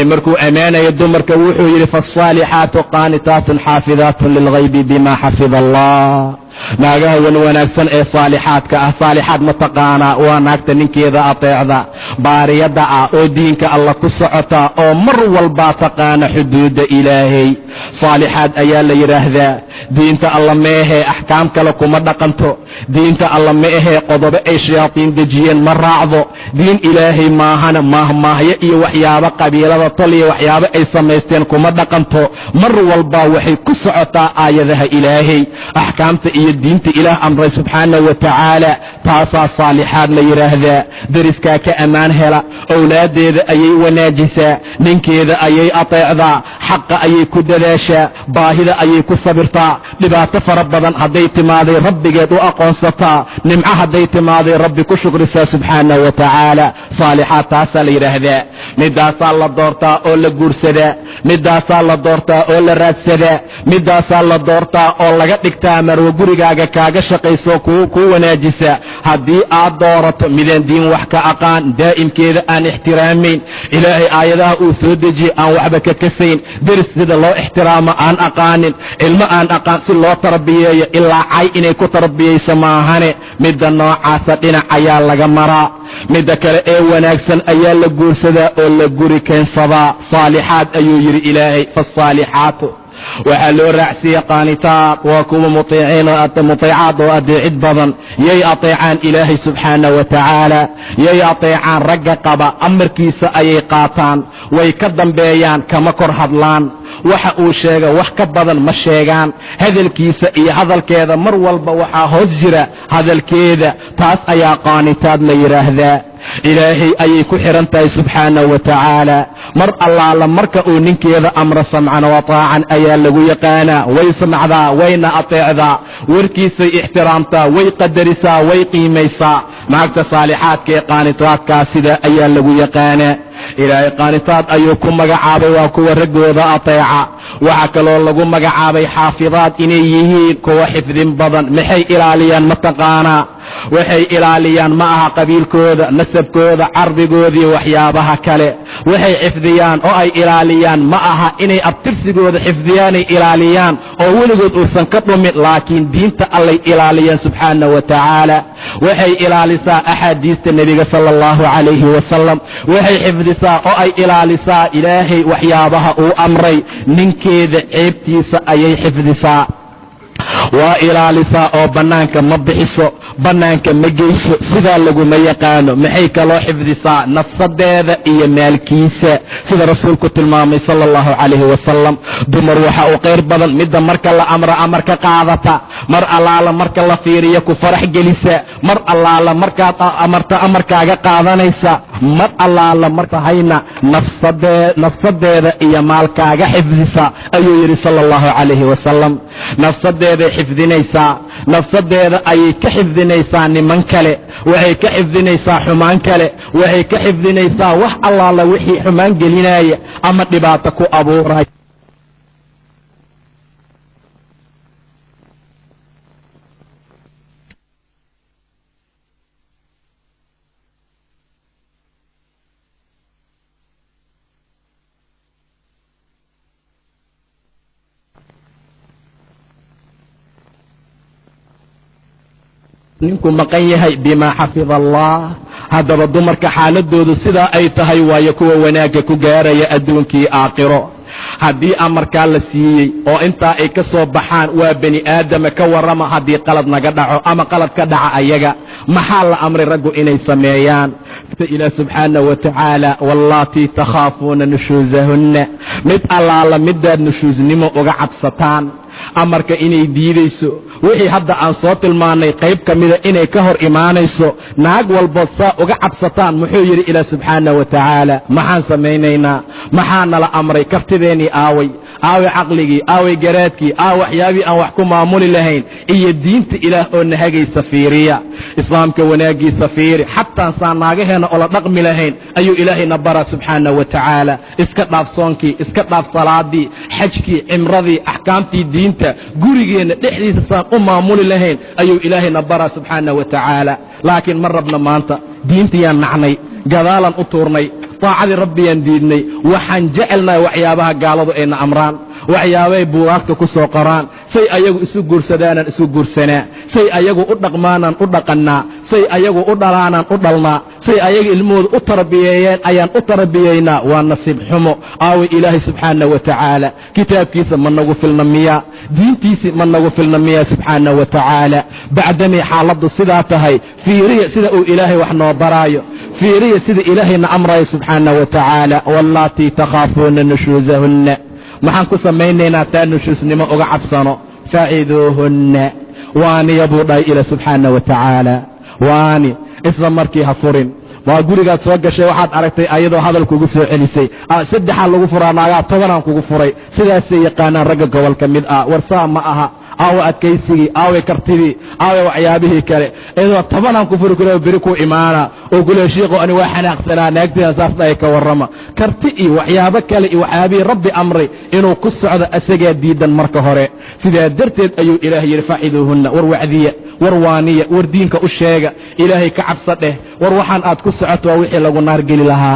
markuu ammaanaya dumarka wuxuu yidhi faالصaalixaatu qaanitaatun xaafidaatun lilghaybi bima xafida allah. naagaha wanaagsan ee saalixaadka ah, saalixaad mataqaanaa waa naagta ninkeeda ateecda, baariyadda ah oo diinka alla ku socota oo mar walbaa taqaana xuduudda ilaahay. saalixaad ayaa la yidhaahdaa. diinta alla ma ahee axkaam kale kuma dhaqanto. diinta alla ma ahee qodobo ay shayaatiin dejiyeen ma raacdo. diin ilaahay maahana maahmaahyo iyo waxyaabo qabiilada tol iyo waxyaabo ay samaysteen kuma dhaqanto. mar walbaa waxay ku socotaa aayadaha ilaahay, axkaamta iyo diinta ilaah amray subxaanahu wa tacaala. taasaa saalixaad la yidhaahdaa. deriskaa ka ammaan hela, owlaaddeeda ayay wanaajisaa, ninkeeda ayay ateecdaa, xaqa ayay ku dadaashaa, baahida ayay ku sabirtaa, dhibaato fara badan hadday timaaday rabbigeed u aqoonsataa, nimco hadday timaaday rabbi ku shukrisaa subxaanahu wa tacaala. saalixaad taasaa la yidhaahdaa. midaasaa la doortaa oo la guursadaa, midaasaa la doortaa oo la raadsadaa, midaasaa la doortaa oo laga dhigtaa marwo gurigaaga kaaga shaqayso kuu wanaajisa. haddii aad doorato midaan diin wax ka aqaan, daa'imkeeda aan ixtiraamayn, ilaahay aayadaha uu soo dejiyey aan waxba ka kasayn, deris sida loo ixtiraamo aan aqaanin, ilmo aan aqaan si loo tarbiyeeyo ilaa cay inay ku tarbiyayso maahane, midda noocaasa dhinac ayaa laga maraa. midda kale ee wanaagsan ayaa la guursadaa oo la guri keensadaa. saalixaad ayuu yidhi ilaahay. faالصaalixaatu waxaa loo raacsiiyey qaanitaad, waa kuwa mutiicaad oo adeecid badan. yay ateecaan ilaahay subxaanahu wa tacaala, yay ateecaan ragga qaba, amarkiisa ayay qaataan, way ka dambeeyaan, kama kor hadlaan. waxa uu sheega wax ka badan ma sheegaan. hadalkiisa iyo hadalkeeda mar walba waxaa hoos jira hadalkeeda. taas ayaa qaanitaad la yidhaahdaa. ilaahay ayay ku xihan tahay subxaanahu wa tacaala. mar allaala marka uu ninkeeda amro samcan wa taacan ayaa lagu yaqaanaa. way samcdaa, wayna ateecdaa, warkiisay ixtiraamtaa, way qadarisaa, way qiimaysaa. naagta saalixaadka ee qaanitaadkaa sida ayaa lagu yaqaanaa. ilaahay qaanitaad ayuu ku magacaabay, waa kuwa raggooda ateeca. waxaa kaloo lagu magacaabay xaafidaad inay yihiin kuwa xifdin badan. maxay ilaaliyaan mataqaanaa? waxay ilaaliyaan ma aha qabiilkooda, nasabkooda, cardigooda iyo waxyaabaha kale. waxay xifdiyaan oo ay ilaaliyaan ma aha inay abtirsigooda xifdiyaanay ilaaliyaan oo weligood uusan ka dhumin, laakiin diinta allay ilaaliyaan subxaanahu wa tacaala. waxay ilaalisaa axaadiista nebiga sala allahu calayhi wasalam. waxay xifdisaa oo ay ilaalisaa ilaahay waxyaabaha uu amray. ninkeeda ceebtiisa ayay xifdisaa, waa ilaalisaa oo bannaanka ma bixiso, bannaanka ma geyso. sidaa laguma yaqaano. maxay kaloo xifdisaa? nafsadeeda iyo maalkiisa, sida rasuulku tilmaamay sala allahu calayhi wasalam. dumar waxa uu qayr badan midda marka la amro amarka qaadata, mar allaala marka la fiiriyo ku farax gelisa, mar allaala markaad amarta amarkaaga qaadanaysa, mar allaala marka hayna nafsadeeda iyo maalkaaga xifdisa ayuu yidhi sala allahu calayhi wasalam. nafsadeeday xifdinaysaa, nafsadeeda ayay ka xifdinaysaa niman kale, waxay ka xifdinaysaa xumaan kale, waxay ka xifdinaysaa wax allaala wixii xumaan gelinaya ama dhibaato ku abuuraya. ninku maqan yahay bimaa xafida allah. haddaba dumarka xaaladoodu sidaa ay tahay waayo kuwa wanaagga ku gaaraya adduunkii aakhiro. haddii amarkaa la siiyey oo intaa ay ka soo baxaan waa bani aadama, ka warrama haddii qalad naga dhaco ama qalad ka dhaca ayaga, maxaa la amray raggu inay sameeyaan? ilaah subxaanahu wa tacaala, wallaatii takhaafuuna nushuusahunna, mid allaala midaad nushuusnimo uga cabsataan, amarka inay diidayso, wixii hadda aan soo tilmaannay qayb ka mida inay ka hor imaanayso, naag walbood saa uga cabsataan. muxuu yidhi ilaah subxaanahu wa tacaala, maxaan samaynaynaa? maxaa nala amray? kartideennii aaway? aaway caqligii? aaway garaadkii? aaw waxyaabii aan wax ku maamuli lahayn? iyo diinta ilaah oo nahagaysa fiiriya, islaamka wanaaggiisa fiiri. xataan saa naagaheenna oo la dhaqmi lahayn ayuu ilaahayna baraa subxaanahu wa tacaala. iska dhaaf soonkii, iska dhaaf salaadii, xajkii, cimradii, axkaamtii diinta, gurigeenna dhexdiisa saan u maamuli lahayn ayuu ilaahayna baraa subxaanahu wa tacaala. laakiin ma rabna maanta, diintayaan nacnay, gadaalan u tuurnay, taacadii rabbiyaan diidnay waxaan jecelnahay waxyaabaha gaaladu ayna amraan waxyaabay buugaagta ku soo qoraan say ayagu isu guursadaanaan isu guursanaa say ayagu u dhaqmaanaan u dhaqannaa say ayagu u dhalaanaan u dhalnaa say ayaga ilmahooda u tarbiyeeyeen ayaan u tarbiyaynaa waa nasiib xumo aawi ilaahay subxaana wa tacaala kitaabkiisa ma nagu filna miyaa diintiisii ma nagu filna miyaa subxaana wa tacaala bacdamay xaaladdu sidaa tahay fiiriya sida uu ilaahay wax noo baraayo fiiriya sida ilaahayna amrayo subxaana wa tacaala wallaatii takhaafuuna nushuusahunna maxaan ku samaynaynaa taa nushuusnimo uga cabsano faciduuhunna waaniya buu dhahay ila subxaana wa tacaala waani isla markii ha furin waa gurigaad soo gashay waxaad aragtay ayadoo hadal kugu soo celisay saddexaa lagu furaa naagaa 10aan kugu furay sidaasay yaqaanaan ragga gobol ka mid ah warsaa ma aha aawe adkaysigii aawe kartidii aawe waxyaabihii kale iyadoo 10aan ku furi karo beri ku imaana oo gule shiiqo ani waa xanaaqsanaa naagtiina saas dhahay ka warrama karti iyo waxyaabo kale iyo waxyaabihii rabbi amray inuu ku socdo asagaa diidan marka hore sidaa darteed ayuu ilaahay yidhi faciduuhunna war wacdiya war waaniya war diinka u sheega ilaahay ka cabsa dheh war waxaan aad ku socoto waa wixii lagu naar geli lahaa